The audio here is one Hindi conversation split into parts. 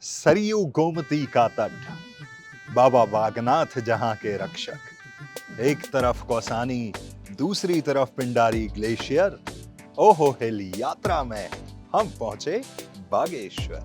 सरयू गोमती का तट, बाबा बागनाथ जहां के रक्षक। एक तरफ कौसानी, दूसरी तरफ पिंडारी ग्लेशियर। ओहो हिल यात्रा में हम पहुंचे बागेश्वर।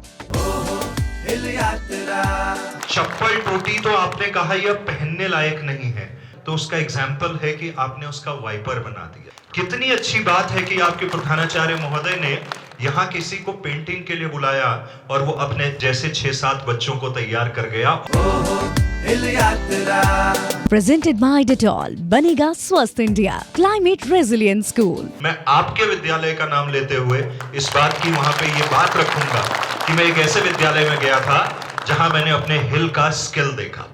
चप्पल टूटी तो आपने कहा यह पहनने लायक नहीं है, तो उसका एग्जाम्पल है कि आपने उसका वाइपर बना दिया। कितनी अच्छी बात है कि आपके प्रधानाचार्य महोदय ने यहाँ किसी को पेंटिंग के लिए बुलाया और वो अपने जैसे 6-7 बच्चों को तैयार कर गया। Presented by Dettol, बनेगा स्वस्थ इंडिया, क्लाइमेट रेजिलिएंट स्कूल। मैं आपके विद्यालय का नाम लेते हुए इस बात की वहां पे ये बात रखूंगा कि मैं एक ऐसे विद्यालय में गया था जहां मैंने अपने हिल का स्किल देखा।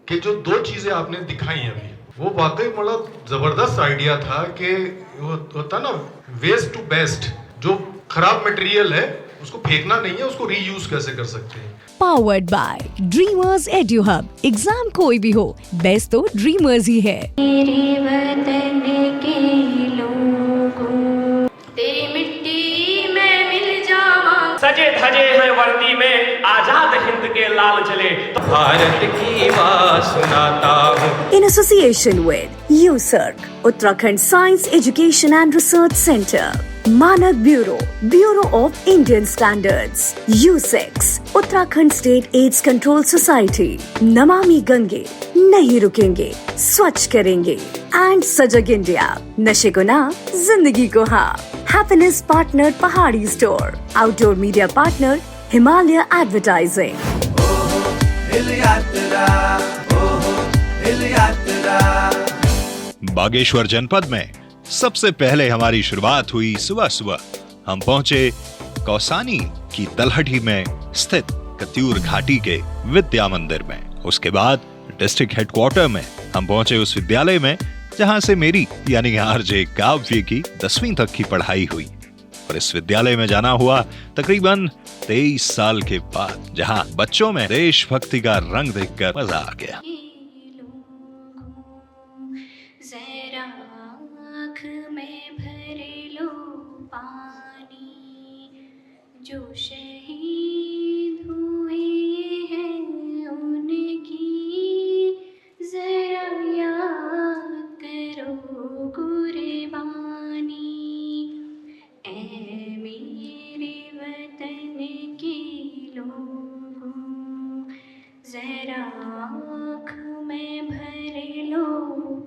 कि जो दो चीजें आपने दिखाई अभी, वो वाकई बड़ा जबरदस्त आइडिया था कि वो होता ना वेस्ट टू बेस्ट, जो खराब मटेरियल है उसको फेंकना नहीं है, उसको रीयूज कैसे कर सकते हैं। Powered by Dreamers Edu Hub, exam कोई भी हो, बेस्ट तो ड्रीमर्स ही है। तेरे वतन के लोगों, तेरी मिट्टी में मिल जावा। सजे धजे हैं वर्दी में, आजाद हिंद के लाल जले, तो भारत की बात सुनाता हूँ। In association with USERC, Uttarakhand Science Education and Research Center, Manak Bureau, Bureau of Indian Standards, USEX, Uttarakhand State AIDS Control Society, Namami Gange, नहीं रुकेंगे, स्वच्छ करेंगे, एंड सजग इंडिया, नशे को ना, जिंदगी को हाँ। हैप्पीनेस पार्टनर पहाड़ी store, outdoor media partner Himalaya advertising. Bageshwar जनपद में सबसे पहले हमारी शुरुआत हुई सुबह सुबह। हम पहुंचे कौसानी की तलहटी में स्थित कत्यूर घाटी के विद्या मंदिर में। उसके बाद डिस्ट्रिक्ट हेडक्वार्टर में हम पहुंचे उस विद्यालय में जहां से मेरी यानी आरजे काव्य की 10वीं तक की पढ़ाई हुई। और इस विद्यालय में जाना हुआ तकरीबन 23 साल के बाद, जहां बच्चों में देशभक्ति का रंग देखकर मजा आ गया। जरा आँख में भर लो पानी, जो शहीद हुए हैं उनकी जरा याद करो कुर्बानी। ऐ मेरे वतन के लोगों, जरा आँख में भर लो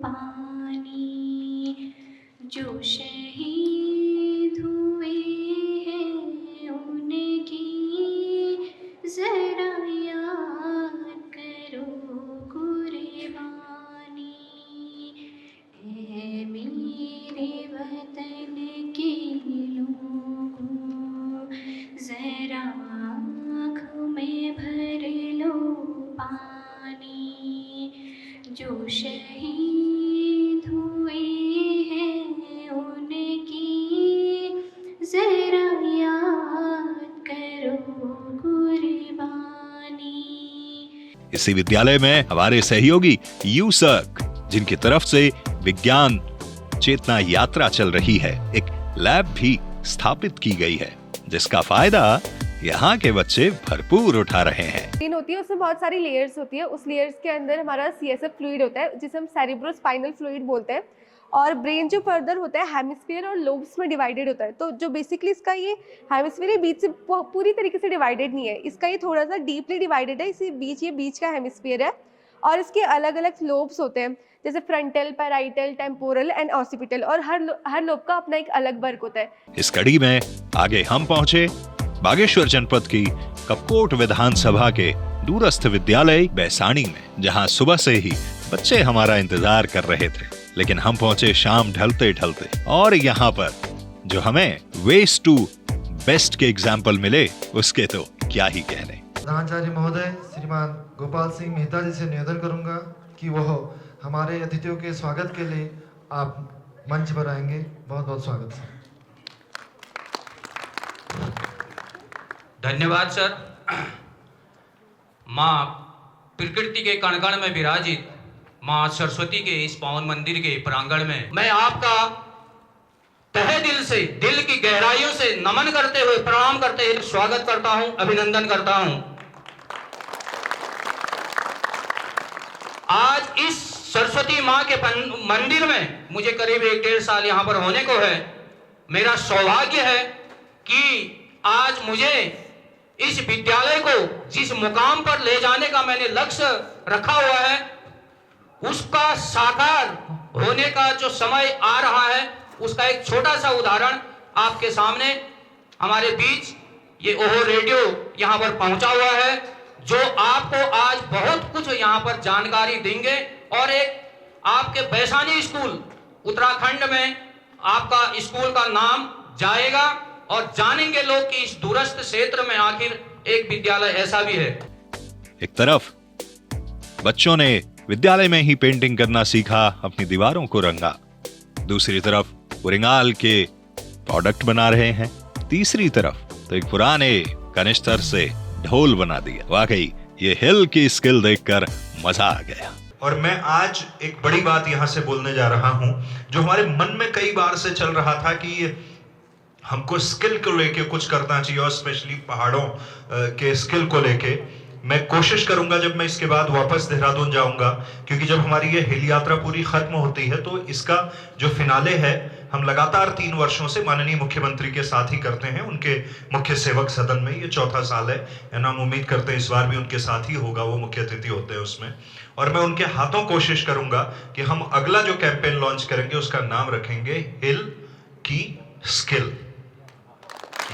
पानी, जो शहीद हुए हैं उनकी जरा याद करो कुर्बानी। ऐ मेरे वतन के लोगों, जरा आँख में भर लो पानी, जो शहीद हुए हैं उनकी जरा याद करो कुर्बानी। इसी विद्यालय में हमारे सहयोगी यूसर्क, जिनकी तरफ से विज्ञान चेतना यात्रा चल रही है, एक लैब भी स्थापित की गई है, जिसका फायदा यहाँ के बच्चे भरपूर उठा रहे हैं। ब्रेन होती है, उसमें बहुत सारी लेयर्स होती है। उस लेयर्स के अंदर हमारा CSF फ्लूइड होता है, जिसे हम सेरिब्रोस्पाइनल फ्लूइड बोलते हैं। और ब्रेन जो फर्दर होता है हेमिस्फीयर और लोब्स में डिवाइडेड होता है। तो जो बेसिकली इसका ये हेमिस्फीयर है बीच से पूरी तरीके से डिवाइडेड नहीं है, इसका ये थोड़ा सा डीपली डिवाइडेड है। इसी बीच, ये बीच का हेमिस्फीयर है और इसके अलग अलग लोब्स होते हैं, जैसे frontal, parietal, temporal and occipital, और हर लोब का अपना एक अलग वर्क होता है। इस कड़ी में आगे हम पहुंचे बागेश्वर जनपद की कपकोट विधानसभा के दूरस्थ विद्यालय बैसाणी में, जहां सुबह से ही बच्चे हमारा इंतजार कर रहे थे। लेकिन हम पहुंचे शाम ढलते ढलते, और यहाँ पर जो हमें वेस्ट टू बेस्ट के एग्जाम्पल मिले, उसके तो क्या ही कहने। प्रधानाचार्य महोदय श्रीमान गोपाल सिंह मेहता जी से निवेदन करूंगा कि वह हमारे अतिथियों के स्वागत के लिए आप मंच पर आएंगे। बहुत बहुत स्वागत है। धन्यवाद सर। माँ प्रकृति के कण कण में विराजित माँ सरस्वती के इस पावन मंदिर के प्रांगण में मैं आपका तहे दिल से, दिल की गहराइयों से नमन करते हुए, प्रणाम करते हुए स्वागत करता हूँ, अभिनंदन करता हूँ। आज इस सरस्वती माँ के मंदिर में मुझे करीब 1-1.5 साल यहाँ पर होने को है। मेरा सौभाग्य है कि आज मुझे इस विद्यालय को जिस मुकाम पर ले जाने का मैंने लक्ष्य रखा हुआ है, उसका साकार होने का जो समय आ रहा है, उसका एक छोटा सा उदाहरण आपके सामने हमारे बीच ये ओहो रेडियो यहाँ पर पहुंचा हुआ है, जो आपको आज बहुत कुछ यहाँ पर जानकारी देंगे। और एक आपके बैसानी स्कूल उत्तराखंड में आपका स्कूल का नाम जाएगा और जानेंगे लोग कि इस दूरस्थ क्षेत्र में आखिर एक विद्यालय ऐसा भी है। एक तरफ बच्चों ने विद्यालय में ही पेंटिंग करना सीखा, अपनी दीवारों को रंगा, दूसरी तरफ उरिंगाल के प्रोडक्ट बना रहे हैं, तीसरी तरफ तो एक पुराने कनिस्तर से ढोल बना दिया। वाकई ये हिल की स्किल देखकर मजा आ गया। और मैं आज एक बड़ी बात यहां से बोलने जा रहा हूं, जो हमारे मन में कई बार से चल रहा था कि हमको स्किल को लेके कुछ करना चाहिए, और स्पेशली पहाड़ों के स्किल को लेके। मैं कोशिश करूंगा जब मैं इसके बाद वापस देहरादून जाऊंगा, क्योंकि जब हमारी ये हिल यात्रा पूरी खत्म होती है तो इसका जो फिनाले है हम लगातार 3 वर्षों से माननीय मुख्यमंत्री के साथ ही करते हैं, उनके मुख्य सेवक सदन में। ये 4था साल है, हम उम्मीद करते हैं इस बार भी उनके साथ ही होगा, वो मुख्य अतिथि होते हैं उसमें। और मैं उनके हाथों कोशिश करूंगा कि हम अगला जो कैंपेन लॉन्च करेंगे उसका नाम रखेंगे हिल की स्किल।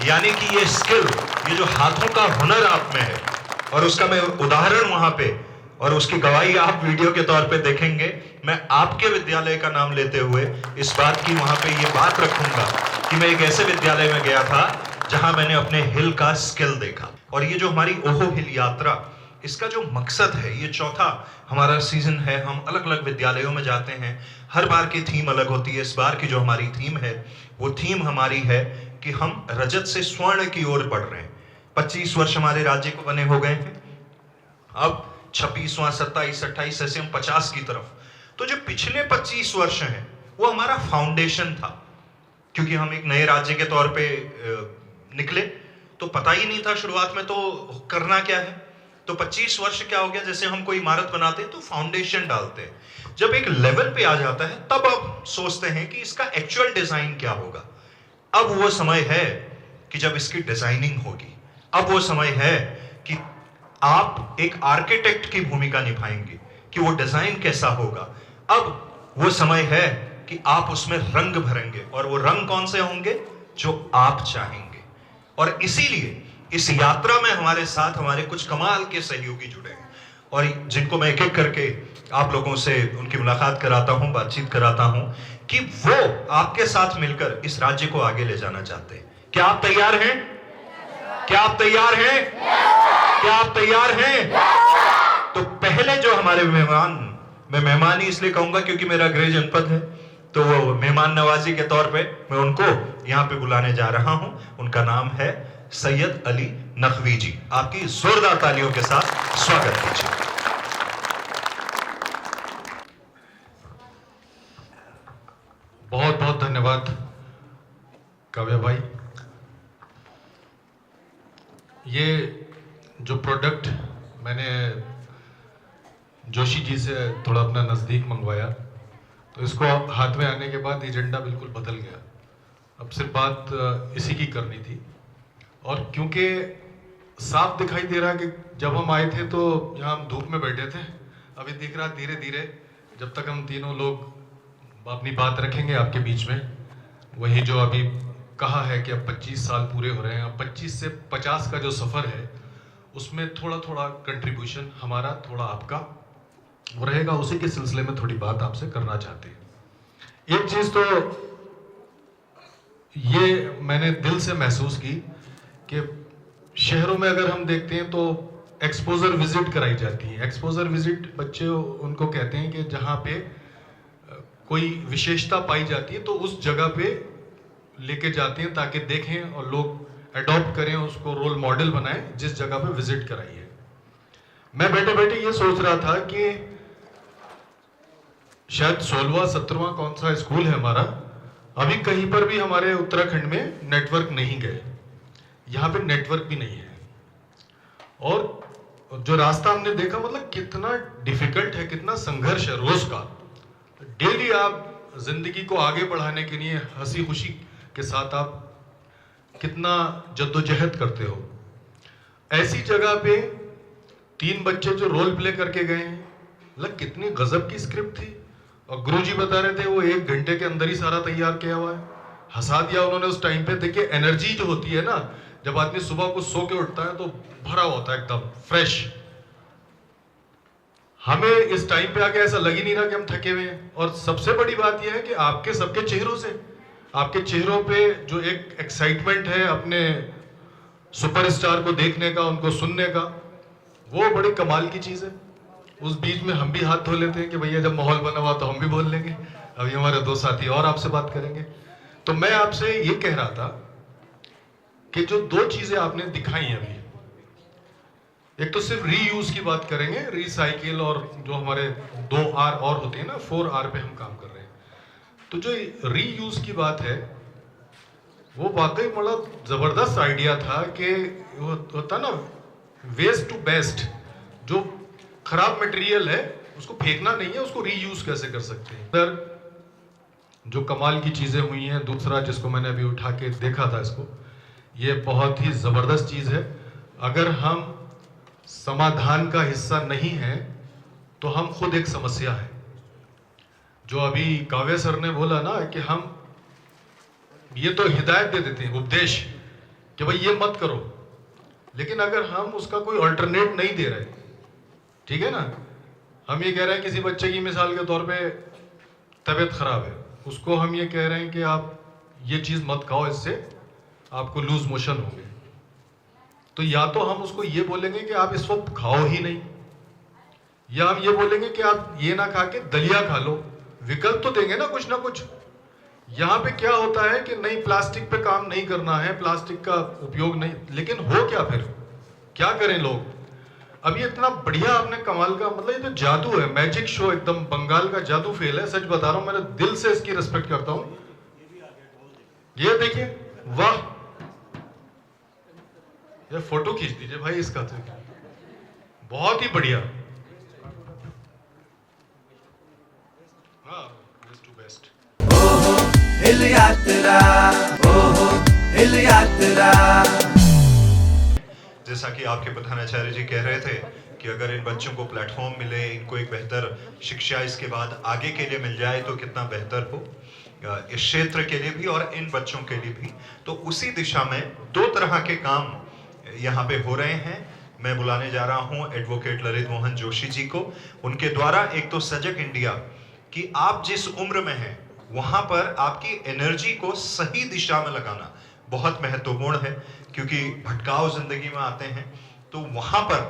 यानी कि ये स्किल, ये जो हाथों का हुनर आप में है, और उसका मैं उदाहरण वहां पे, और उसकी गवाही आप वीडियो के तौर पे देखेंगे। मैं आपके विद्यालय का नाम लेते हुए इस बात की वहां पे ये बात रखूंगा कि मैं एक ऐसे विद्यालय में गया था जहां मैंने अपने हिल का स्किल देखा। और ये जो हमारी ओहो हिल यात्रा, इसका जो मकसद है, ये 4था हमारा सीजन है। हम अलग अलग विद्यालयों में जाते हैं, हर बार की थीम अलग होती है। इस बार की जो हमारी थीम है, वो थीम हमारी है कि हम रजत से स्वर्ण की ओर बढ़ रहे हैं। 25 वर्ष हमारे राज्य को बने हो गए हैं, अब 26वां, 27, 28 ऐसे हम 50 की तरफ। तो जो पिछले 25 वर्ष हैं वो हमारा फाउंडेशन था, क्योंकि हम एक नए राज्य के तौर पे निकले, तो पता ही नहीं था शुरुआत में तो करना क्या है। तो 25 वर्ष क्या हो गया, जैसे हम कोई इमारत बनाते हैं तो फाउंडेशन डालते हैं। जब एक लेवल पे आ जाता है तब आप सोचते हैं कि इसका एक्चुअल डिजाइन क्या होगा। अब वो समय है कि जब इसकी डिजाइनिंग होगी, अब वो समय है कि आप एक आर्किटेक्ट की भूमिका निभाएंगे कि वो डिजाइन कैसा होगा। अब वो समय है कि आप उसमें रंग भरेंगे, और वो रंग कौन से होंगे, जो आप चाहेंगे। और इसीलिए इस यात्रा में हमारे साथ हमारे कुछ कमाल के सहयोगी जुड़े हैं, और जिनको मैं एक एक करके आप लोगों से उनकी मुलाकात कराता हूं, बातचीत कराता हूं कि वो आपके साथ मिलकर इस राज्य को आगे ले जाना चाहते हैं। क्या आप तैयार हैं? क्या आप तैयार हैं? क्या आप तैयार हैं? तो पहले जो हमारे मेहमान, मैं मेहमान ही इसलिए कहूंगा क्योंकि मेरा गृह जनपद है, तो वो मेहमान नवाजी के तौर पे मैं उनको यहां पे बुलाने जा रहा हूं। उनका नाम है सैयद अली नकवी जी। आपकी जोरदार तालियों के साथ स्वागत कीजिए। बहुत बहुत धन्यवाद काव्या भाई। ये जो प्रोडक्ट मैंने जोशी जी से थोड़ा अपना नज़दीक मंगवाया, तो इसको हाथ में आने के बाद एजेंडा बिल्कुल बदल गया। अब सिर्फ बात इसी की करनी थी, और क्योंकि साफ दिखाई दे रहा है कि जब हम आए थे तो यहाँ हम धूप में बैठे थे, अभी दिख रहा धीरे धीरे जब तक हम तीनों लोग अपनी बात रखेंगे आपके बीच में, वही जो अभी कहा है कि अब 25 साल पूरे हो रहे हैं, अब 25 से 50 का जो सफ़र है उसमें थोड़ा थोड़ा कंट्रीब्यूशन हमारा, थोड़ा आपका वो रहेगा। उसी के सिलसिले में थोड़ी बात आपसे करना चाहते हैं। एक चीज़ तो ये मैंने दिल से महसूस की कि शहरों में अगर हम देखते हैं तो एक्सपोजर विजिट कराई जाती है। एक्सपोजर विजिट बच्चे उनको कहते हैं कि जहाँ पे कोई विशेषता पाई जाती है तो उस जगह पे लेके जाते हैं ताकि देखें और लोग अडॉप्ट करें, उसको रोल मॉडल बनाएं जिस जगह पे विजिट कराई है। मैं बैठे बैठे ये सोच रहा था कि शायद 16वां 17वां कौन सा स्कूल है हमारा, अभी कहीं पर भी हमारे उत्तराखंड में नेटवर्क नहीं गए। यहाँ पे नेटवर्क भी नहीं है, और जो रास्ता हमने देखा, मतलब कितना डिफिकल्ट है, कितना संघर्ष है रोज का। डेली आप जिंदगी को आगे बढ़ाने के लिए हंसी खुशी के साथ आप कितना जद्दोजहद करते हो। ऐसी जगह पे 3 बच्चे जो रोल प्ले करके गए हैं, मतलब कितनी गजब की स्क्रिप्ट थी। और गुरुजी बता रहे थे वो 1 घंटे के अंदर ही सारा तैयार किया हुआ है, हंसा दिया उन्होंने उस टाइम पे। देखिए एनर्जी जो होती है ना, जब आदमी सुबह को सो के उठता है तो भरा होता है एकदम फ्रेश। हमें इस टाइम पे आके ऐसा लग ही नहीं रहा कि हम थके हुए हैं। और सबसे बड़ी बात यह है कि आपके सबके चेहरों से, आपके चेहरों पे जो एक एक्साइटमेंट है अपने सुपरस्टार को देखने का, उनको सुनने का, वो बड़ी कमाल की चीज है। उस बीच में हम भी हाथ धो लेते हैं कि भैया जब माहौल बना हुआ तो हम भी बोल लेंगे। अभी हमारे 2 साथी और आपसे बात करेंगे। तो मैं आपसे ये कह रहा था कि जो 2 चीजें आपने दिखाई हैं अभी, एक तो सिर्फ रीयूज की बात करेंगे, रिसाइकिल, और जो हमारे 2 R और होते हैं ना, 4 R पे हम काम कर रहे हैं। तो जो रीयूज की बात है वो वाकई बड़ा जबरदस्त आइडिया था कि वो होता ना वेस्ट टू बेस्ट, जो खराब मटेरियल है उसको फेंकना नहीं है, उसको रीयूज कैसे कर सकते हैं। सर जो कमाल की चीजें हुई हैं, दूसरा जिसको मैंने अभी उठा के देखा था, इसको ये बहुत ही जबरदस्त चीज है। अगर हम समाधान का हिस्सा नहीं है तो हम खुद एक समस्या है। जो अभी काव्य सर ने बोला ना कि हम ये तो हिदायत दे देते हैं, उपदेश, कि भाई ये मत करो, लेकिन अगर हम उसका कोई अल्टरनेट नहीं दे रहे, ठीक है ना, हम ये कह रहे हैं किसी बच्चे की मिसाल के तौर पे तबीयत खराब है, उसको हम ये कह रहे हैं कि आप ये चीज मत खाओ, इससे आपको लूज मोशन होंगे। तो या तो हम उसको ये बोलेंगे कि आप इस वक्त खाओ ही नहीं, या हम ये बोलेंगे कि आप ये ना खा के दलिया खा लो। विकल्प तो देंगे ना कुछ ना कुछ। यहाँ पे क्या होता है कि नहीं, प्लास्टिक पे काम नहीं करना है, प्लास्टिक का उपयोग नहीं, लेकिन हो क्या फिर, क्या करें लोग। अभी इतना बढ़िया आपने कमाल का, मतलब ये तो जादू है, मैजिक शो, एकदम बंगाल का जादू फेल है, सच बता रहा हूं, मैंने दिल से इसकी रिस्पेक्ट करता हूं। ये देखिए, वाह, ये फोटो खींच दीजिए भाई इसका, तो बहुत ही बढ़िया। हाँ, बेस्ट टू बेस्ट। जैसा कि आपके प्रधानाचार्य जी कह रहे थे कि अगर इन बच्चों को प्लेटफॉर्म मिले, इनको एक बेहतर शिक्षा इसके बाद आगे के लिए मिल जाए तो कितना बेहतर हो इस क्षेत्र के लिए भी और इन बच्चों के लिए भी। तो उसी दिशा में 2 तरह के काम यहाँ पे हो रहे हैं। मैं बुलाने जा रहा हूँ एडवोकेट ललित मोहन जोशी जी को। उनके द्वारा एक तो सजग इंडिया, कि आप जिस उम्र में हैं वहाँ पर आपकी एनर्जी को सही दिशा में लगाना बहुत महत्वपूर्ण है, क्योंकि भटकाव जिंदगी में आते हैं, तो वहां पर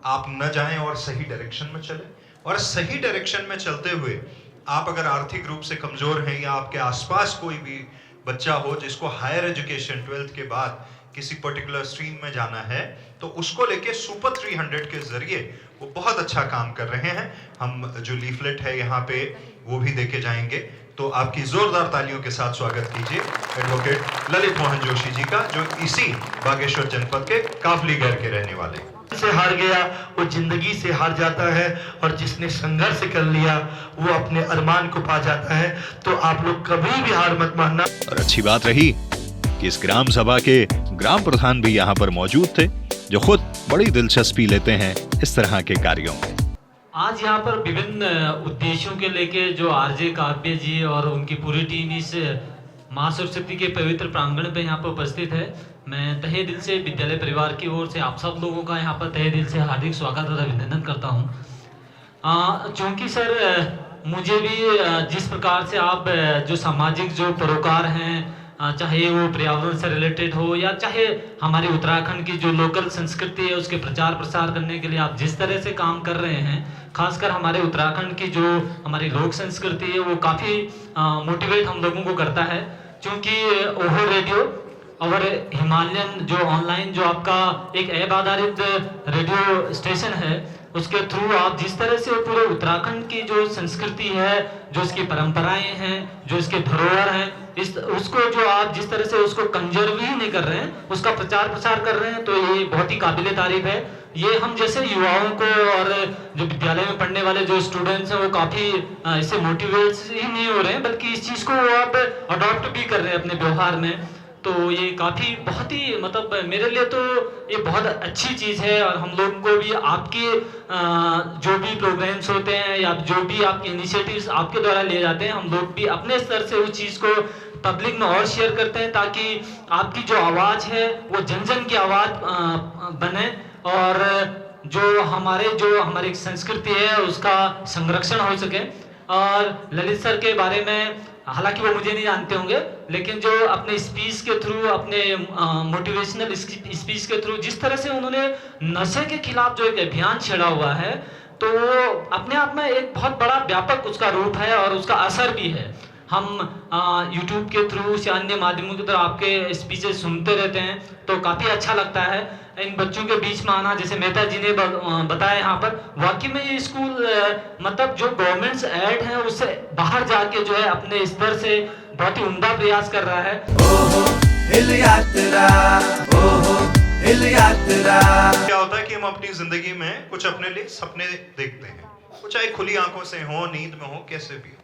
आप न जाएं और सही डायरेक्शन में चलें। और सही डायरेक्शन में चलते हुए आप अगर आर्थिक रूप से कमजोर हैं, या आपके आसपास कोई भी बच्चा हो जिसको हायर एजुकेशन 12th के बाद किसी पर्टिकुलर स्ट्रीम में जाना है, तो उसको लेके सुपर 300 के जरिए वो बहुत अच्छा काम कर रहे हैं। हम जो लीफलेट है यहाँ पे वो भी देके जाएंगे। तो आपकी जोरदार तालियों के साथ स्वागत कीजिए एडवोकेट ललित मोहन जोशी जी का, जो इसी बागेश्वर जनपद के काफली गैर के रहने वाले हैं। से हार गया वो जिंदगी से हार जाता है, और जिसने संघर्ष कर लिया वो अपने अरमान को पा जाता है। तो आप लोग कभी भी हार मत मानना। और अच्छी बात रही कि इस ग्राम सभा के ग्राम प्रधान भी यहाँ पर मौजूद थे, जो खुद बड़ी दिलचस्पी लेते हैं इस तरह के कार्यों में। आज यहाँ पर विभिन्न उद्देश्यों के लेके जो आरजे काव्य जी और उनकी पूरी टीम इस माँ सरस्वती के पवित्र प्रांगण पे यहाँ पर उपस्थित है। मैं तहे दिल से विद्यालय परिवार की ओर से आप सब लोगों का यहाँ पर तहे दिल से हार्दिक स्वागत और अभिनंदन करता हूँ। चूँकि सर मुझे भी जिस प्रकार से आप जो सामाजिक जो परोकार हैं, चाहे वो पर्यावरण से रिलेटेड हो या चाहे हमारे उत्तराखंड की जो लोकल संस्कृति है उसके प्रचार प्रसार करने के लिए आप जिस तरह से काम कर रहे हैं, खासकर हमारे उत्तराखंड की जो हमारी लोक संस्कृति है वो काफ़ी मोटिवेट हम लोगों को करता है। क्योंकि ओहो रेडियो और हिमालयन जो ऑनलाइन जो आपका एक ऐप आधारित रेडियो स्टेशन है, उसके थ्रू आप जिस तरह से पूरे उत्तराखंड की जो संस्कृति है, जो इसकी परंपराएं हैं, जो इसके धरोहर हैं, उसको जो आप जिस तरह से उसको कंजर्व ही नहीं कर रहे हैं, उसका प्रचार प्रसार कर रहे हैं, तो ये बहुत ही काबिले तारीफ है। ये हम जैसे युवाओं को और जो विद्यालय में पढ़ने वाले जो स्टूडेंट्स हैं वो काफ़ी इससे मोटिवेट ही नहीं हो रहे हैं, बल्कि इस चीज़ को आप अडॉप्ट भी कर रहे हैं अपने व्यवहार में। तो ये काफ़ी बहुत ही मतलब मेरे लिए तो ये बहुत अच्छी चीज़ है। और हम लोग को भी आपके जो भी प्रोग्राम्स होते हैं या जो भी आपके इनिशिएटिव्स आपके द्वारा लिए जाते हैं, हम लोग भी अपने स्तर से उस चीज़ को पब्लिक में और शेयर करते हैं, ताकि आपकी जो आवाज़ है वो जन जन की आवाज़ बने और जो हमारी संस्कृति है उसका संरक्षण हो सके। और ललित सर के बारे में हालांकि वो मुझे नहीं जानते होंगे, लेकिन जो अपने स्पीच के थ्रू, अपने मोटिवेशनल स्पीच के थ्रू जिस तरह से उन्होंने नशे के खिलाफ जो एक अभियान छेड़ा हुआ है, तो अपने आप में एक बहुत बड़ा व्यापक उसका रूप है और उसका असर भी है। हम यूट्यूब के थ्रू या अन्य माध्यमों की तरह आपके स्पीचेस सुनते रहते हैं, तो काफ़ी अच्छा लगता है इन बच्चों के बीच में आना। जैसे मेहता जी ने बताया यहाँ पर, वाकई में ये स्कूल मतलब जो गवर्नमेंट्स ऐड है उससे बाहर जाके जो है अपने स्तर से बहुत ही उम्दा प्रयास कर रहा है। क्या होता है कि हम अपनी जिंदगी में कुछ अपने लिए सपने देखते हैं, वो चाहे खुली आंखों से हो, नींद में हो, कैसे भी हो।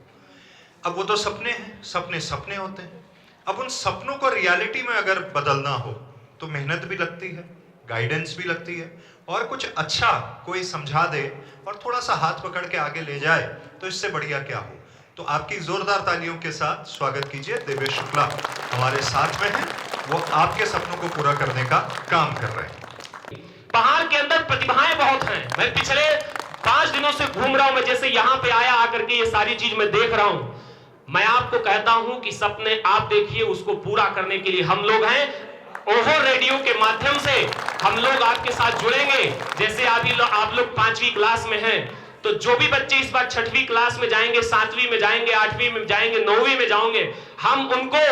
अब वो तो सपने हैं, सपने होते हैं। अब उन सपनों को रियलिटी में अगर बदलना हो तो मेहनत भी लगती है, गाइडेंस भी लगती है, और कुछ अच्छा कोई समझा दे और थोड़ा सा हाथ पकड़ के आगे ले जाए, तो इससे बढ़िया क्या हो। तो आपकी जोरदार तालियों के साथ स्वागत कीजिए देवेश शुक्ला, हमारे साथ में हैं, वो आपके सपनों को पूरा करने का काम कर रहे हैं। पहाड़ के अंदर प्रतिभाएं बहुत हैं। मैं पिछले 5 दिनों से घूम रहा हूं, मैं जैसे यहाँ पे आया आकर के ये सारी चीज मैं देख रहा हूं। मैं आपको कहता हूं कि सपने आप देखिए, उसको पूरा करने के लिए हम लोग हैं। ओहो रेडियो के माध्यम से हम लोग आपके साथ जुड़ेंगे। जैसे आप लोग 5वीं क्लास में हैं, तो जो भी बच्चे इस बार 6वीं क्लास में जाएंगे, 7वीं में जाएंगे, 8वीं में जाएंगे, 9वीं में जाओगे, हम उनको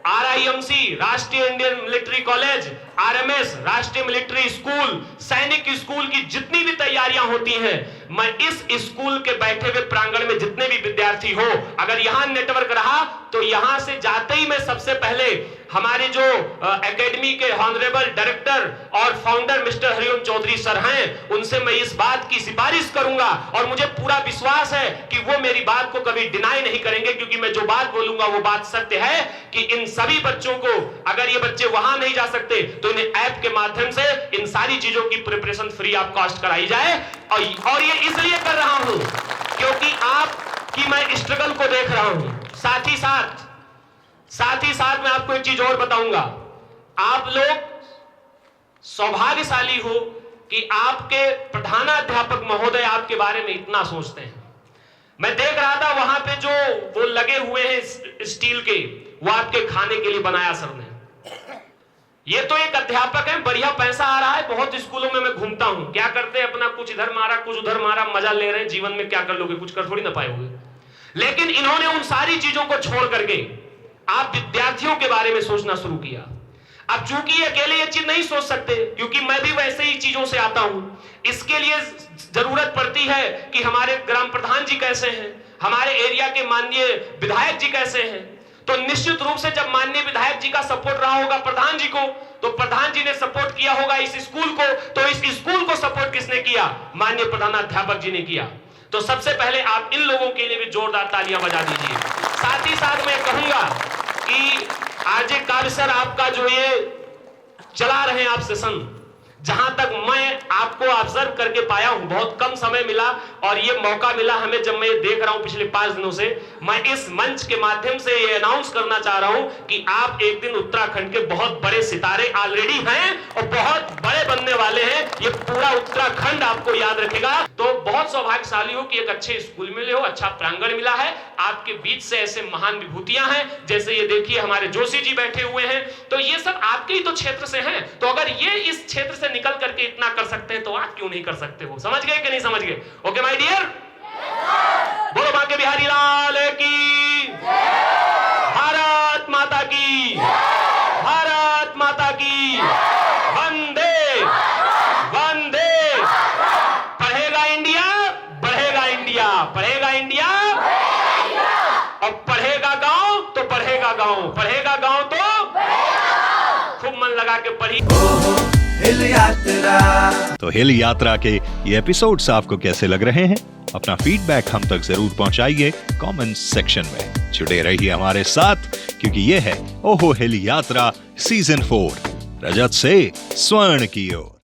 RIMC राष्ट्रीय इंडियन मिलिट्री कॉलेज, RMS राष्ट्रीय मिलिट्री स्कूल, सैनिक स्कूल की जितनी भी तैयारियां होती हैं, मैं इस स्कूल के बैठे हुए प्रांगण में जितने भी विद्यार्थी हो, अगर यहां नेटवर्क रहा तो यहां से जाते ही मैं सबसे पहले हमारे जो एकेडमी के ऑनरेबल डायरेक्टर और founder mister Hariom Chaudhary sir हैं, उनसे मैं इस बात की सिफारिश करूंगा और मुझे पूरा विश्वास है कि वो मेरी बात को कभी डिनाई नहीं करेंगे, क्योंकि मैं जो बात बोलूंगा वो बात सत्य है कि इन सभी बच्चों को, अगर ये बच्चे वहां नहीं जा सकते तो इन्हें ऐप के माध्यम से इन सारी चीजों की प्रिपरेशन फ्री ऑफ कॉस्ट कराई जाए। और ये इसलिए कर रहा हूं क्योंकि आपकी मैं स्ट्रगल को देख रहा हूं। साथ ही साथ मैं आपको एक चीज और बताऊंगा, आप लोग सौभाग्यशाली हो कि आपके प्रधानाध्यापक महोदय आपके बारे में इतना सोचते हैं। मैं देख रहा था वहां पे जो वो लगे हुए हैं स्टील के, वो आपके खाने के लिए बनाया सर ने। ये तो एक अध्यापक है, बढ़िया पैसा आ रहा है। बहुत स्कूलों में मैं घूमता हूं, क्या करते हैं अपना कुछ इधर मारा कुछ उधर मारा, मजा ले रहे हैं। जीवन में क्या कर लोगे, कुछ कर थोड़ी ना पाओगे। लेकिन इन्होंने उन सारी चीजों को छोड़ करके आप विद्यार्थियों के बारे में सोचना शुरू किया। अब चूंकि अकेले ये चीज नहीं सोच सकते, क्योंकि मैं भी वैसे ही चीजों से आता हूं, इसके लिए जरूरत पड़ती है कि हमारे ग्राम प्रधान जी कैसे हैं, हमारे एरिया के माननीय विधायक जी कैसे हैं। तो निश्चित रूप से जब माननीय विधायक जी का सपोर्ट रहा होगा प्रधान जी को, तो प्रधान जी ने सपोर्ट किया होगा इस स्कूल को, तो इस स्कूल को सपोर्ट किसने किया, माननीय प्रधानाध्यापक जी ने किया। तो सबसे पहले आप इन लोगों के लिए भी जोरदार तालियां बजा दीजिए। साथ ही साथ मैं कहूंगा कि आरजे काव्य सर आपका जो ये चला रहे हैं आप सेशन, जहां तक मैं आपको ऑब्जर्व करके पाया हूं, बहुत कम समय मिला और ये मौका मिला हमें, जब मैं ये देख रहा हूं पिछले 5 दिनों से, मैं इस मंच के माध्यम से ये अनाउंस करना चाह रहा हूं कि आप एक दिन उत्तराखंड के बहुत बड़े सितारे ऑलरेडी हैं और बहुत बड़े बनने वाले हैं। ये पूरा उत्तराखंड आपको याद रखेगा। तो बहुत सौभाग्यशाली हो कि एक अच्छे स्कूल मिले हो, अच्छा प्रांगण मिला है, आपके बीच से ऐसे महान विभूतियां हैं। जैसे ये देखिए हमारे जोशी जी बैठे हुए हैं, तो ये सब आपके ही तो क्षेत्र से हैं। तो अगर ये इस क्षेत्र से निकल करके इतना कर सकते हैं, तो आप क्यों नहीं कर सकते हो। समझ गए कि नहीं समझ गए? ओके माय डियर, बोलो बांके बिहारी लाल की, भारत माता की, भारत माता की, वंदे वंदे। पढ़ेगा गाँव, पढ़ेगा गाँव तो खूब मन लगा के पढ़ी। तो हिल यात्रा के ये एपिसोड्स आपको कैसे लग रहे हैं? अपना फीडबैक हम तक जरूर पहुंचाइए कमेंट सेक्शन में। जुड़े रहिए हमारे साथ, क्योंकि ये है ओहो हिल यात्रा सीजन 4, रजत से स्वर्ण की ओर।